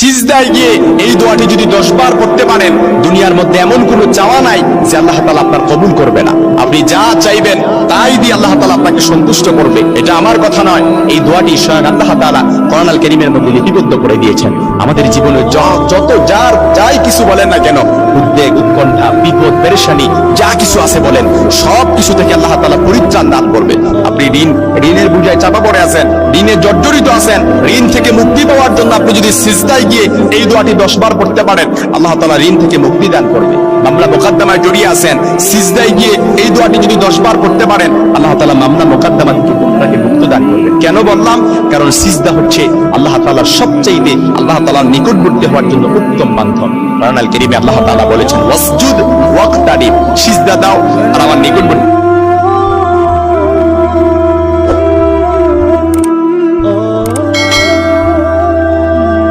সিজদায় গিয়ে এই দোয়াটি যদি 10 বার পড়তে পারেন, দুনিয়ার মধ্যে এমন কোনো চাওয়া নাই যে আল্লাহ তাআলা আপনার কবুল করবে না। আপনি যা চাইবেন তাই দিয়ে আল্লাহ তাআলা আপনাকে সন্তুষ্ট করবে। এটা আমার কথা নয়, এই দোয়াটি স্বয়ং আল্লাহ তাআলা কোরআন আল কারীমের মধ্যে লিপিবদ্ধ করে দিয়েছেন। আমাদের জীবনে যত যাই কিছু বলেন না কেন, উদ্বেগ, উৎকণ্ঠা, বিপদ, পেরেশানি যা কিছু আছে বলেন, সব কিছু থেকে আল্লাহ তাআলা পরিত্রাণ দান করবে। আপনি ঋণের বোঝায় চাপা পড়ে আছেন, ঋণে জর্জরিত আছেন, ঋণ থেকে মুক্তি পাওয়ার জন্য আপনি যদি সিজদায় গিয়ে এই দোয়াটি 10 বার পড়তে পারেন, আল্লাহ তাআলা ঋণ থেকে মুক্তি দান করবে। মামলা মোকদ্দমায় জড়িয়ে আছেন, সিজদায় গিয়ে এই দোয়াটি যদি 10 বার পড়তে পারেন, আল্লাহ তাআলা মামলা মোকদ্দমা থেকে আপনাকে মুক্তি দান করবেন। কেন বললাম? কারণ সিজদা হচ্ছে আল্লাহ তাআলার সবচেয়ে আল্লাহ তাআলার নিকটবর্তী হওয়ার জন্য উত্তম মাধ্যম। কোরআন আল কারীমে আল্লাহ তাআলা বলেছেন, ওয়াসজুদ ওয়াক্তারিব, সিজদা দাও আর আমার নিকটবর্তী